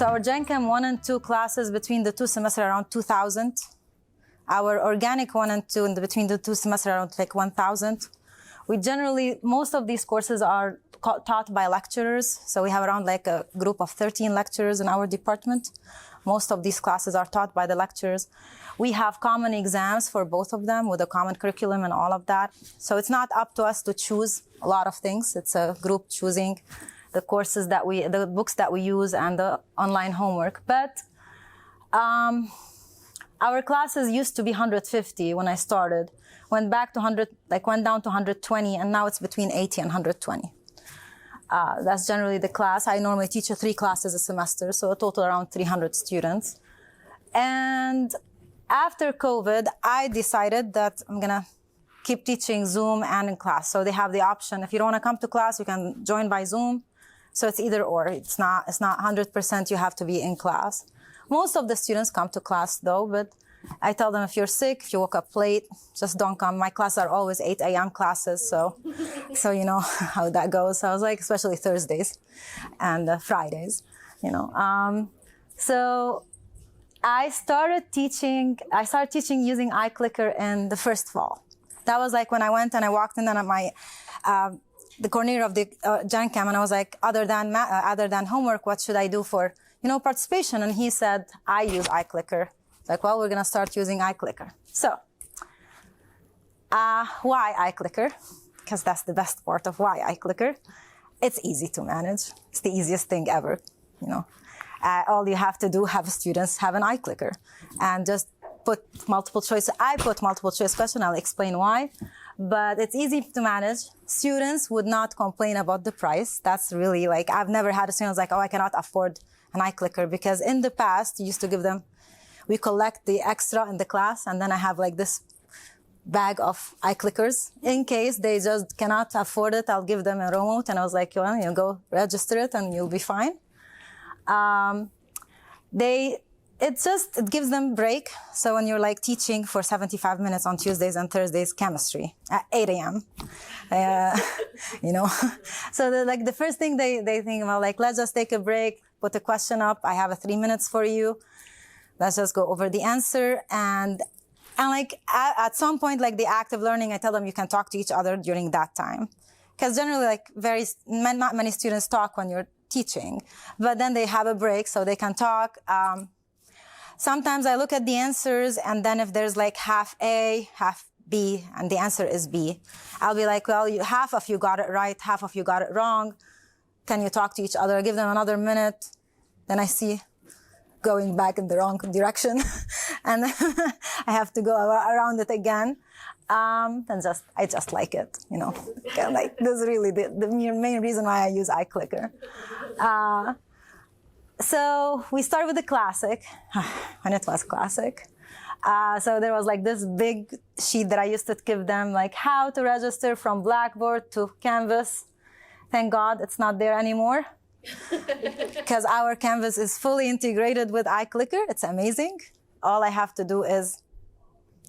So our Gen Chem 1 and 2 classes between the two semesters around 2,000. Our organic 1 and 2 between the two semesters around like 1,000. We generally, most of these courses are taught by lecturers. So we have around like a group of 13 lecturers in our department. Most of these classes are taught by the lecturers. We have common exams for both of them with a common curriculum and all of that. So it's not up to us to choose a lot of things. It's a group choosing the courses that the books that we use and the online homework. But our classes used to be 150 when I started. Went back to 100, went down to 120, and now it's between 80 and 120. That's generally the class. I normally teach 3 classes a semester, so a total around 300 students. And after COVID, I decided that I'm gonna keep teaching Zoom and in class. So they have the option, if you don't wanna come to class, you can join by Zoom. So it's either or, it's not 100% you have to be in class. Most of the students come to class though, but I tell them if you're sick, if you woke up late, just don't come. My classes are always 8 a.m. classes, so you know how that goes. So I was like, especially Thursdays and Fridays, you know. So I started teaching using iClicker in the first fall. That was like when I went and I walked in at my the coordinator of the Gen Chem, and I was like, other than homework, what should I do for participation? And he said, I use iClicker. Like, well, we're going to start using iClicker. So, why iClicker? Because that's the best part of why iClicker. It's easy to manage. It's the easiest thing ever, you know. All you have to do, have students have an iClicker and just put multiple choice. I put multiple choice question. I'll explain why. But it's easy to manage. Students would not complain about the price. That's really like, I've never had a student like, oh, I cannot afford an iClicker, because in the past, you used to give them, we collect the extra in the class, and then I have like this bag of iClickers. In case they just cannot afford it, I'll give them a remote. And I was like, well, you go register it and you'll be fine. It gives them break. So when you're like teaching for 75 minutes on Tuesdays and Thursdays chemistry at 8 a.m., you know, so the first thing they think about, like, let's just take a break, put a question up. I have 3 minutes for you. Let's just go over the answer. And like at some point, like the active learning, I tell them you can talk to each other during that time. Because generally, like not many students talk when you're teaching, but then they have a break so they can talk. Sometimes I look at the answers, and then if there's like half A, half B, and the answer is B, I'll be like, well, half of you got it right, half of you got it wrong. Can you talk to each other? Give them another minute. Then I see going back in the wrong direction, and I have to go around it again. And I just like it, you know. Like, this is really the main reason why I use iClicker. So we start with the classic, when it was classic. So there was like this big sheet that I used to give them, like how to register from Blackboard to Canvas. Thank God it's not there anymore, because our Canvas is fully integrated with iClicker. It's amazing. All I have to do is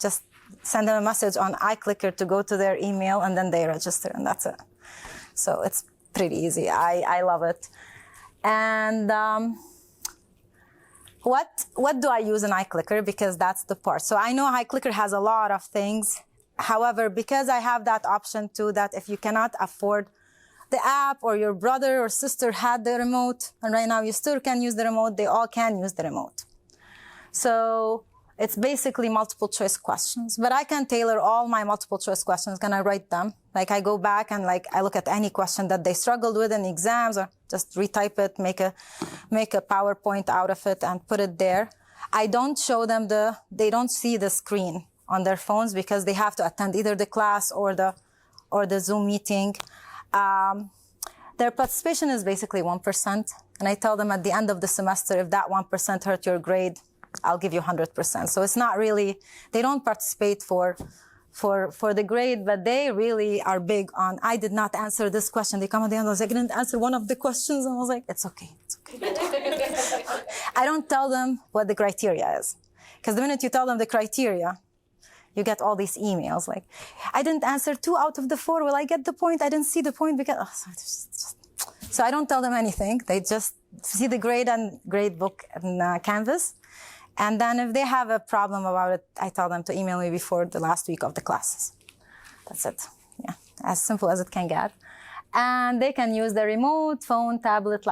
just send them a message on iClicker to go to their email, and then they register, and that's it. So it's pretty easy. I love it. And what do I use in iClicker? Because that's the part. So I know iClicker has a lot of things. However, because I have that option too, that if you cannot afford the app, or your brother or sister had the remote, and right now you still can use the remote, they all can use the remote. So it's basically multiple choice questions, but I can tailor all my multiple choice questions. Can I write them? Like, I go back and like I look at any question that they struggled with in exams, or just retype it, make a PowerPoint out of it and put it there. I don't show them they don't see the screen on their phones, because they have to attend either the class or the Zoom meeting. Their participation is basically 1. And I tell them at the end of the semester, if that 1% hurt your grade, I'll give you 100%. So it's not really, they don't participate for the grade, but they really are big on, I did not answer this question. They come at the end, I was like, I didn't answer one of the questions. And I was like, it's okay, it's okay. I don't tell them what the criteria is. Because the minute you tell them the criteria, you get all these emails like, I didn't answer 2 out of the 4. Will I get the point? I didn't see the point because, so I don't tell them anything. They just see the grade book in Canvas. And then if they have a problem about it, I tell them to email me before the last week of the classes. That's it. Yeah, as simple as it can get. And they can use the remote, phone, tablet,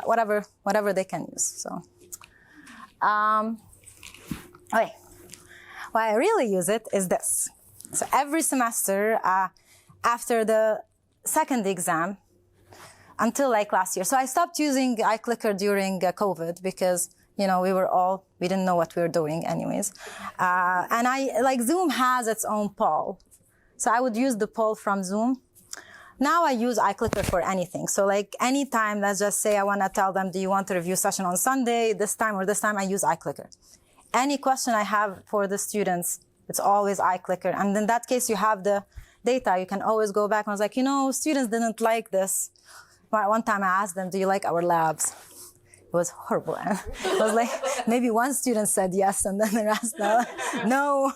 whatever they can use. So, okay. Why I really use it is this. So every semester, after the second exam, until like last year. So I stopped using iClicker during COVID because, we didn't know what we were doing anyways. And Zoom has its own poll. So I would use the poll from Zoom. Now I use iClicker for anything. So like anytime, let's just say I want to tell them, do you want a review session on Sunday, this time or this time, I use iClicker. Any question I have for the students, it's always iClicker. And in that case, you have the data. You can always go back. And I was like, students didn't like this. One time I asked them, do you like our labs? It was horrible. It was like, maybe one student said yes, and then the rest, no.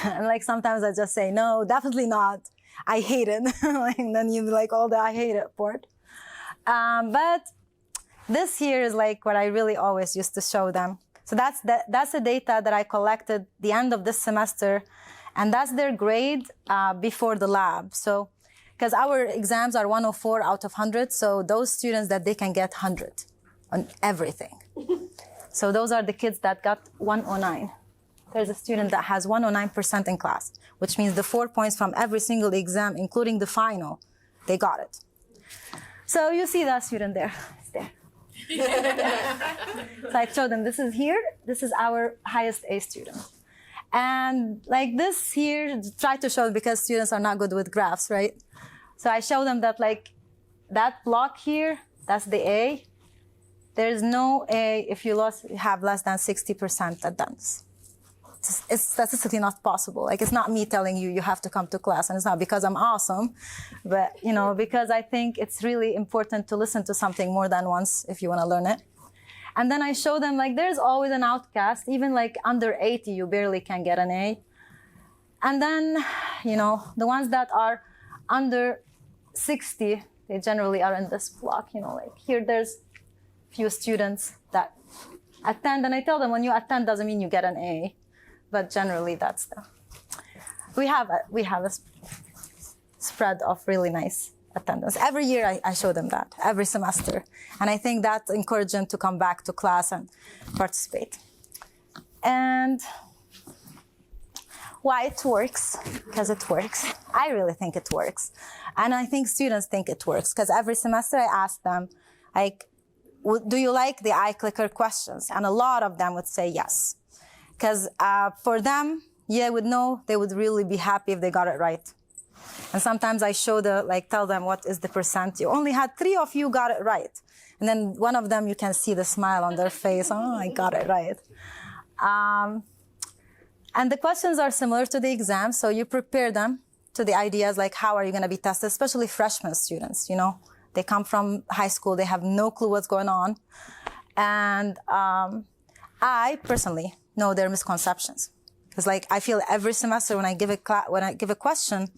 And like sometimes I just say, no, definitely not. I hate it. And then you like all the I hate it part. But this here is like what I really always used to show them. So that's the data that I collected the end of this semester, and that's their grade before the lab. So, because our exams are 104 out of 100, so those students that they can get 100 on everything. So those are the kids that got 109. There's a student that has 109% in class, which means the 4 points from every single exam, including the final, they got it. So you see that student there. It's there. So I showed them, this is our highest A student. And like this here, try to show because students are not good with graphs, right? So I show them that like that block here, that's the A. There's no A if you have less than 60% attendance. It's statistically not possible. Like it's not me telling you have to come to class, and it's not because I'm awesome, but because I think it's really important to listen to something more than once if you want to learn it. And then I show them like there's always an outcast, even like under 80 you barely can get an A. And then, the ones that are under 60, they generally are in this block, like here there's few students that attend, and I tell them when you attend doesn't mean you get an A. But generally, that's we have a spread of really nice attendance. Every year, I show them that, every semester. And I think that encourages them to come back to class and participate. And why it works? Because it works. I really think it works. And I think students think it works. Because every semester, I ask them, like, do you like the iClicker questions? And a lot of them would say yes. Because for them, they would really be happy if they got it right. And sometimes I tell them what is the percent. You only had 3 of you got it right. And then one of them, you can see the smile on their face. Oh, I got it right. And the questions are similar to the exam. So you prepare them to the ideas like how are you going to be tested, especially freshman students, They come from high school. They have no clue what's going on. And I personally know their misconceptions. Because I feel every semester when I give a question,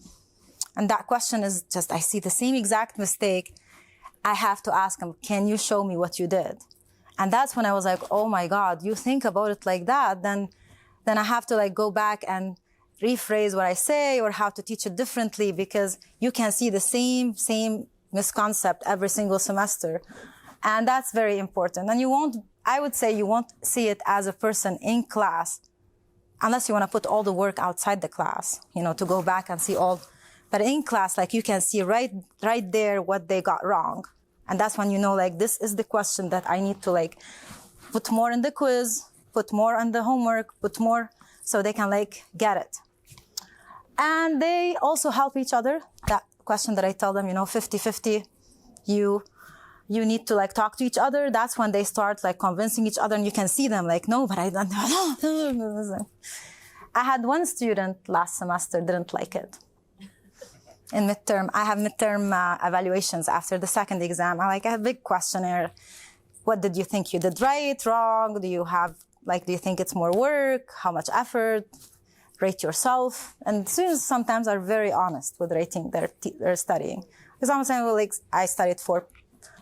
and that question is just, I see the same exact mistake, I have to ask them, can you show me what you did? And that's when I was like, oh my God, you think about it like that, then I have to go back and rephrase what I say or how to teach it differently, because you can see the same misconcept every single semester. And that's very important. And I would say you won't see it as a person in class unless you want to put all the work outside the class, to go back and see all. But in class, you can see right there what they got wrong. And that's when this is the question that I need to put more in the quiz, put more on the homework, put more so they can get it. And they also help each other. That question that I tell them, 50-50, you need to talk to each other. That's when they start convincing each other, and you can see them no, but I don't. I had one student last semester didn't like it. In midterm, I have midterm evaluations after the second exam. I have a big questionnaire. What did you think you did right, wrong? Do you think it's more work? How much effort? Rate yourself. And students sometimes are very honest with rating their studying. Because I'm saying, I studied for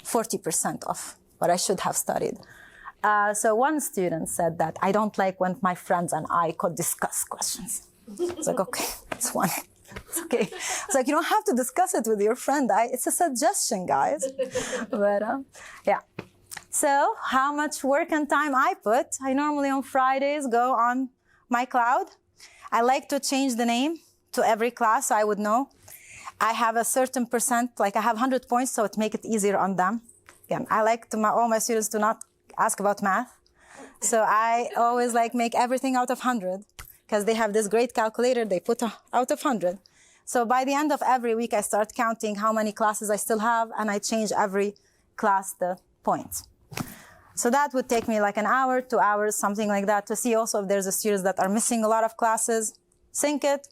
40% of what I should have studied. So one student said that I don't like when my friends and I could discuss questions. It's like, okay, it's one. It's okay. It's like, you don't have to discuss it with your friend. It's a suggestion, guys. But yeah. So how much work and time I put? I normally on Fridays go on my cloud. I like to change the name to every class so I would know. I have a certain percent, like I have 100 points, so it makes it easier on them. Again, I like all my students to not ask about math. So I always like make everything out of 100 because they have this great calculator they put out of 100. So by the end of every week, I start counting how many classes I still have, and I change every class the points. So that would take me like an hour, 2 hours, something like that, to see also if there's a students that are missing a lot of classes, sync it,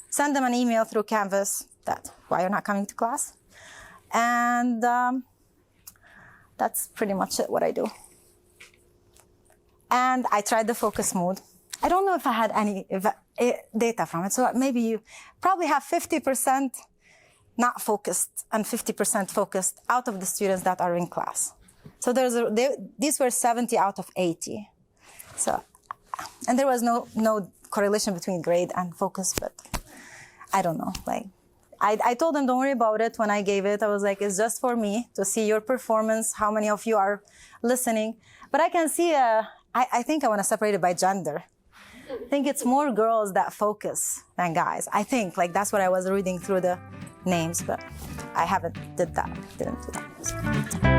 send them an email through Canvas that why you're not coming to class. And that's pretty much it, what I do. And I tried the focus mode. I don't know if I had any data from it, so maybe you probably have 50% not focused and 50% focused out of the students that are in class. So these were 70 out of 80. So, and there was no correlation between grade and focus, but I don't know. Like, I told them, don't worry about it when I gave it. I was like, it's just for me to see your performance, how many of you are listening. But I can see, I think I want to separate it by gender. I think it's more girls that focus than guys. I think, like, that's what I was reading through the names, but I didn't do that.